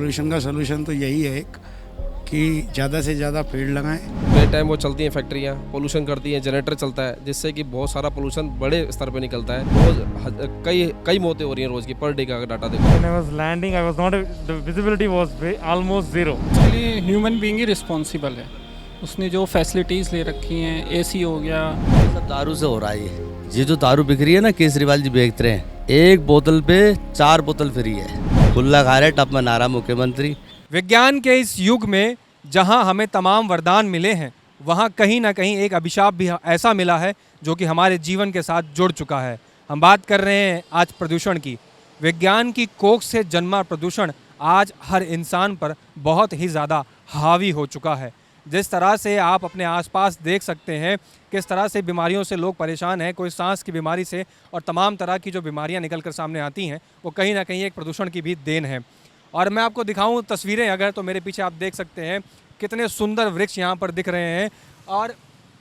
Pollution का solution तो यही है कि ज़्यादा से ज़्यादा पेड़ लगाएं। बे टाइम वो चलती हैं फैक्ट्रियाँ, पोल्यूशन करती हैं, जनरेटर चलता है जिससे कि बहुत सारा पोल्यूशन बड़े स्तर पे निकलता है। रोज़ कई मौतें हो रही हैं रोज़ की, पर डे का अगर डाटा देखो। When I was landing, I was not. The visibility was almost zero. इसके लिए ह्यूमन बीइंग ही रिस्पॉन्सिबल है। उसने जो फैसिलिटीज़ ले रखी हैं, एसी हो गया। सब दारू से हो रहा है ये जो दारू बिक रही है ना, केजरीवाल जी बेच रहे हैं, एक बोतल पे 4 बोतल फ्री है। खुला खा रहे, टप में नारा मुख्यमंत्री। विज्ञान के इस युग में जहां हमें तमाम वरदान मिले हैं, वहां कहीं ना कहीं एक अभिशाप भी ऐसा मिला है जो कि हमारे जीवन के साथ जुड़ चुका है। हम बात कर रहे हैं आज प्रदूषण की। विज्ञान की कोख से जन्मा प्रदूषण आज हर इंसान पर बहुत ही ज़्यादा हावी हो चुका है। जिस तरह से आप अपने आसपास देख सकते हैं, किस तरह से बीमारियों से लोग परेशान हैं, कोई सांस की बीमारी से, और तमाम तरह की जो बीमारियां निकल कर सामने आती हैं वो कहीं ना कहीं एक प्रदूषण की भी देन है। और मैं आपको दिखाऊं तस्वीरें अगर, तो मेरे पीछे आप देख सकते हैं कितने सुंदर वृक्ष यहाँ पर दिख रहे हैं, और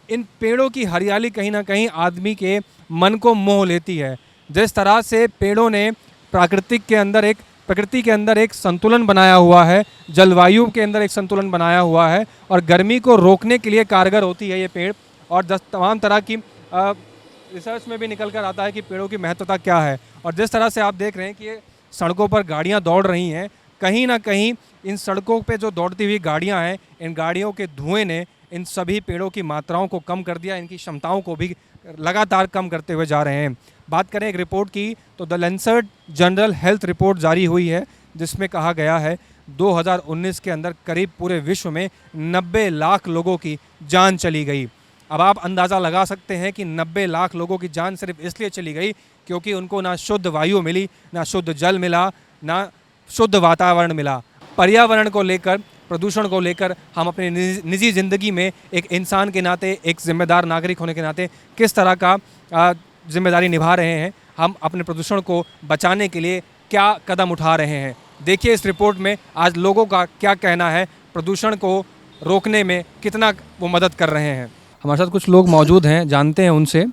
इन पेड़ों की हरियाली कहीं ना कहीं आदमी के मन को मोह लेती है। जिस तरह से पेड़ों ने प्रकृति के अंदर एक संतुलन बनाया हुआ है, जलवायु के अंदर एक संतुलन बनाया हुआ है, और गर्मी को रोकने के लिए कारगर होती है ये पेड़। और तमाम तरह की रिसर्च में भी निकल कर आता है कि पेड़ों की महत्वता क्या है। और जिस तरह से आप देख रहे हैं कि ये सड़कों पर गाड़ियाँ दौड़ रही हैं, कहीं ना कहीं इन सड़कों पे जो दौड़ती हुई गाड़ियाँ हैं, इन गाड़ियों के धुएं ने इन सभी पेड़ों की मात्राओं को कम कर दिया, इनकी क्षमताओं को भी लगातार कम करते हुए जा रहे हैं। बात करें एक रिपोर्ट की, तो the Lancet general health report जारी हुई है जिसमें कहा गया है 2019 के अंदर करीब पूरे विश्व में 90 लाख लोगों की जान चली गई। अब आप अंदाज़ा लगा सकते हैं कि 90 लाख लोगों की जान सिर्फ इसलिए चली गई क्योंकि उनको ना शुद्ध वायु मिली, ना शुद्ध जल मिला, ना शुद्ध वातावरण मिला। पर्यावरण को लेकर, प्रदूषण को लेकर हम अपनी निजी ज़िंदगी में एक इंसान के नाते, एक जिम्मेदार नागरिक होने के नाते किस तरह का जिम्मेदारी निभा रहे हैं, हम अपने प्रदूषण को बचाने के लिए क्या कदम उठा रहे हैं। देखिए इस रिपोर्ट में आज लोगों का क्या कहना है, प्रदूषण को रोकने में कितना वो मदद कर रहे हैं। हमारे साथ कुछ लोग मौजूद हैं, जानते हैं उनसे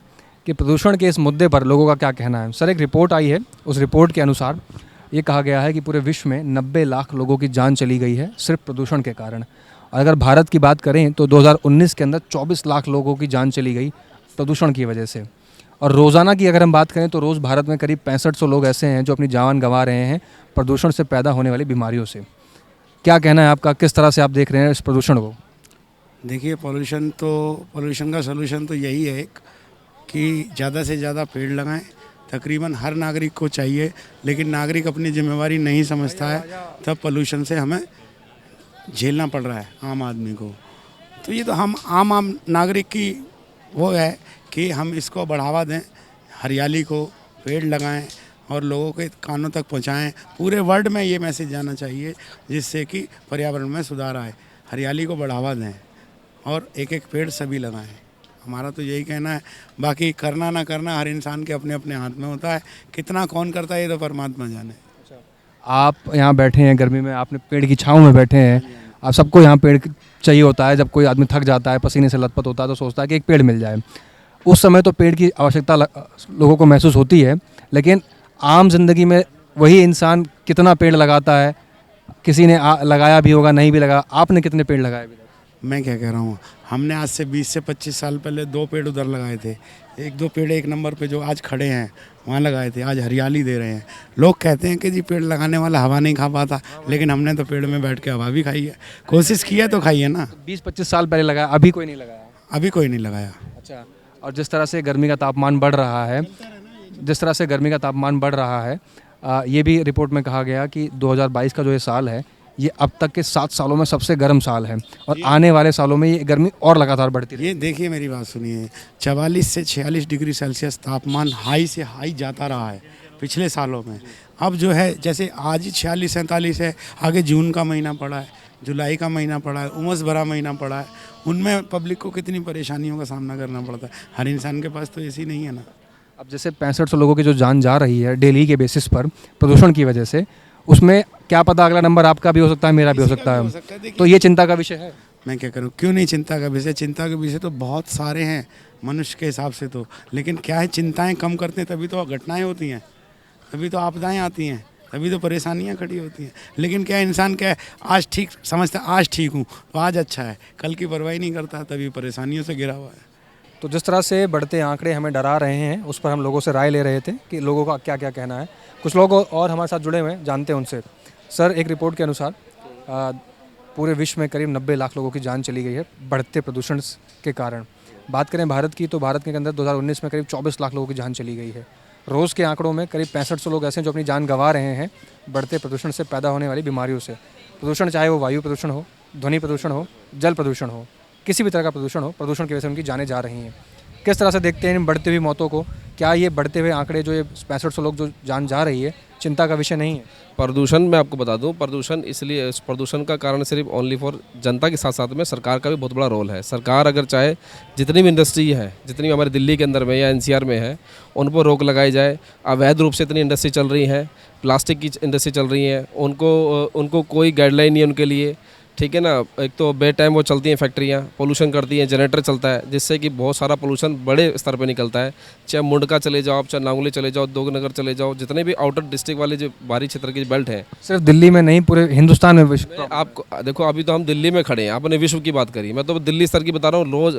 कि प्रदूषण के इस मुद्दे पर लोगों का क्या कहना है। सर, एक रिपोर्ट आई है, उस रिपोर्ट के अनुसार ये कहा गया है कि पूरे विश्व में 90 लाख लोगों की जान चली गई है सिर्फ प्रदूषण के कारण। और अगर भारत की बात करें तो 2019 के अंदर 24 लाख लोगों की जान चली गई प्रदूषण की वजह से। और रोज़ाना की अगर हम बात करें तो रोज़ भारत में करीब 6500 लोग ऐसे हैं जो अपनी जान गंवा रहे हैं प्रदूषण से पैदा होने वाली बीमारियों से। क्या कहना है आपका, किस तरह से आप देख रहे हैं इस प्रदूषण को? देखिए, पोल्यूशन का सोल्यूशन तो यही है कि ज़्यादा से ज़्यादा पेड़ लगाएं। तकरीबन हर नागरिक को चाहिए, लेकिन नागरिक अपनी जिम्मेवारी नहीं समझता है, तब पोल्यूशन से हमें झेलना पड़ रहा है आम आदमी को। तो ये तो हम आम नागरिक की वो है कि हम इसको बढ़ावा दें, हरियाली को, पेड़ लगाएं और लोगों के कानों तक पहुंचाएं। पूरे वर्ल्ड में ये मैसेज जाना चाहिए जिससे कि पर्यावरण में सुधार आए। हरियाली को बढ़ावा दें और एक एक पेड़ सभी लगाएं। हमारा तो यही कहना है। बाकी करना ना करना हर इंसान के अपने अपने हाथ में होता है, कितना कौन करता है ये तो परमात्मा जाने। आप यहाँ बैठे हैं गर्मी में, आपने पेड़ की छाँव में बैठे हैं। आप सबको यहाँ पेड़ चाहिए होता है। जब कोई आदमी थक जाता है, पसीने से लथपथ होता है, तो सोचता है कि एक पेड़ मिल जाए। उस समय तो पेड़ की आवश्यकता लोगों को महसूस होती है, लेकिन आम जिंदगी में वही इंसान कितना पेड़ लगाता है? किसी ने लगाया भी होगा, नहीं भी लगा। आपने कितने पेड़ लगाए अभी तक? मैं क्या कह रहा हूँ, हमने आज से 20 से 25 साल पहले 2 पेड़ उधर लगाए थे। 1-2 पेड़ एक नंबर पे जो आज खड़े हैं वहाँ लगाए थे, आज हरियाली दे रहे हैं। लोग कहते हैं कि जी पेड़ लगाने वाला हवा नहीं खा पाता, लेकिन हमने तो पेड़ में बैठ के हवा भी खाई है। कोशिश की है तो खाई है ना। 20-25 साल पहले लगाया, अभी कोई नहीं लगाया? अभी कोई नहीं लगाया। अच्छा। और जिस तरह से गर्मी का तापमान बढ़ रहा है, ये भी रिपोर्ट में कहा गया कि 2022 का जो ये साल है, ये अब तक के 7 सालों में सबसे गर्म साल है, और आने वाले सालों में ये गर्मी और लगातार बढ़ती रहेगी। ये देखिए, मेरी बात सुनिए, 44 से 46 डिग्री सेल्सियस तापमान हाई से हाई जाता रहा है पिछले सालों में। अब जो है, जैसे आज ही 46-47 है, आगे जून का महीना पड़ा है, जुलाई का महीना पड़ा है, उमस भरा महीना पड़ा है। उनमें पब्लिक को कितनी परेशानियों का सामना करना पड़ता है। हर इंसान के पास तो एसी नहीं है ना। अब जैसे 6500 लोगों की जो जान जा रही है डेली के बेसिस पर प्रदूषण की वजह से, उसमें क्या पता अगला नंबर आपका भी हो सकता है, मेरा भी हो सकता है। तो ये चिंता का विषय है। मैं क्या करूं, क्यों नहीं चिंता का विषय? चिंता के विषय तो बहुत सारे हैं मनुष्य के हिसाब से तो, लेकिन क्या है, चिंताएं कम करते हैं तभी तो घटनाएं होती हैं, तभी तो आपदाएं आती हैं। तभी तो परेशानियां खड़ी होती हैं। लेकिन क्या इंसान क्या है, आज ठीक समझता है, आज ठीक हूँ तो आज अच्छा है, कल की परवाही नहीं करता, तभी परेशानियों से घिरा हुआ है। तो जिस तरह से बढ़ते आंकड़े हमें डरा रहे हैं, उस पर हम लोगों से राय ले रहे थे कि लोगों का क्या क्या कहना है। कुछ लोग और हमारे साथ जुड़े हुए हैं, जानते हैं उनसे। सर, एक रिपोर्ट के अनुसार पूरे विश्व में करीब 90 लाख लोगों की जान चली गई है बढ़ते प्रदूषण के कारण। बात करें भारत की, तो भारत के अंदर 2019 में करीब 24 लाख लोगों की जान चली गई है। रोज़ के आंकड़ों में करीब 6500 लोग ऐसे हैं जो अपनी जान गंवा रहे हैं बढ़ते प्रदूषण से पैदा होने वाली बीमारियों से। प्रदूषण चाहे वो वायु प्रदूषण हो, ध्वनि प्रदूषण हो, जल प्रदूषण हो, किसी भी तरह का प्रदूषण हो, प्रदूषण की वजह से उनकी जानें जा रही हैं। किस तरह से देखते हैं इन बढ़ती हुई मौतों को? क्या ये बढ़ते हुए आंकड़े जो ये 6500 लोग जो जान जा रही है, चिंता का विषय नहीं है? प्रदूषण मैं आपको बता दूं, प्रदूषण इसलिए, इस प्रदूषण का कारण सिर्फ ओनली फॉर जनता के साथ साथ में सरकार का भी बहुत बड़ा रोल है। सरकार अगर चाहे, जितनी भी इंडस्ट्री है, जितनी भी हमारे दिल्ली के अंदर में या एनसीआर में है, उन पर रोक लगाई जाए। अवैध रूप से इतनी इंडस्ट्री चल रही है, प्लास्टिक की इंडस्ट्री चल रही है, उनको कोई गाइडलाइन नहीं है उनके लिए, ठीक है ना। एक तो बे टाइम वो चलती हैं फैक्ट्रियाँ, पोल्यूशन करती हैं, जनरेटर चलता है, जिससे कि बहुत सारा पोल्यूशन बड़े स्तर पे निकलता है। चाहे मुंडका चले जाओ, चाहे नांगली चले जाओ, दोगनगर चले जाओ, जितने भी आउटर डिस्ट्रिक्ट वाले जो बाहरी क्षेत्र की बेल्ट है, सिर्फ दिल्ली में नहीं, पूरे हिंदुस्तान में विश्व। आपको देखो, अभी तो हम दिल्ली में खड़े हैं, आपने विश्व की बात करी, मैं तो दिल्ली स्तर की बता रहा हूँ। रोज़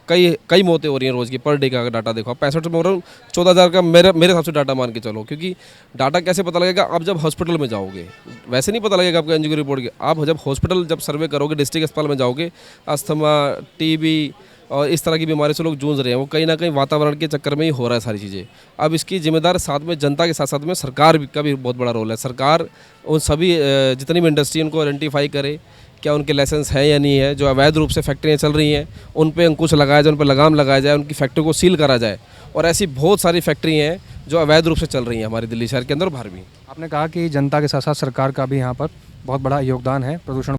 कई मौतें हो रही हैं रोज़ की, पर डे का डाटा देखो। 65 में हो रहा हूँ, 14,000 का मेरे हिसाब से डाटा मान के चलो। क्योंकि डाटा कैसे पता लगेगा? आप जब हॉस्पिटल में जाओगे, वैसे नहीं पता लगेगा आपको एनजीओ की रिपोर्ट के। आप जब हॉस्पिटल जब सर्वे करोगे, डिस्ट्रिक्ट अस्पताल में जाओगे, अस्थमा, टीबी और इस तरह की बीमारी से लोग जूझ रहे हैं। वो कहीं ना कहीं वातावरण के चक्कर में ही हो रहा है सारी चीज़ें। अब इसकी जिम्मेदार साथ में जनता के साथ साथ में सरकार का भी बहुत बड़ा रोल है। सरकार उन सभी जितनी भी इंडस्ट्री उनको आइडेंटिफाई करे, क्या उनके लाइसेंस है या नहीं है। जो अवैध रूप से फैक्ट्रियाँ चल रही हैं, उन पर अंकुश लगाया जाए, उन पर लगाम लगाया जाए, उनकी फैक्ट्री को सील करा जाए। और ऐसी बहुत सारी फैक्ट्री हैं जो अवैध रूप से चल रही हैं हमारे दिल्ली शहर के अंदर, बाहर भी। आपने कहा कि जनता के साथ साथ सरकार का भी यहाँ पर बहुत बड़ा योगदान है प्रदूषण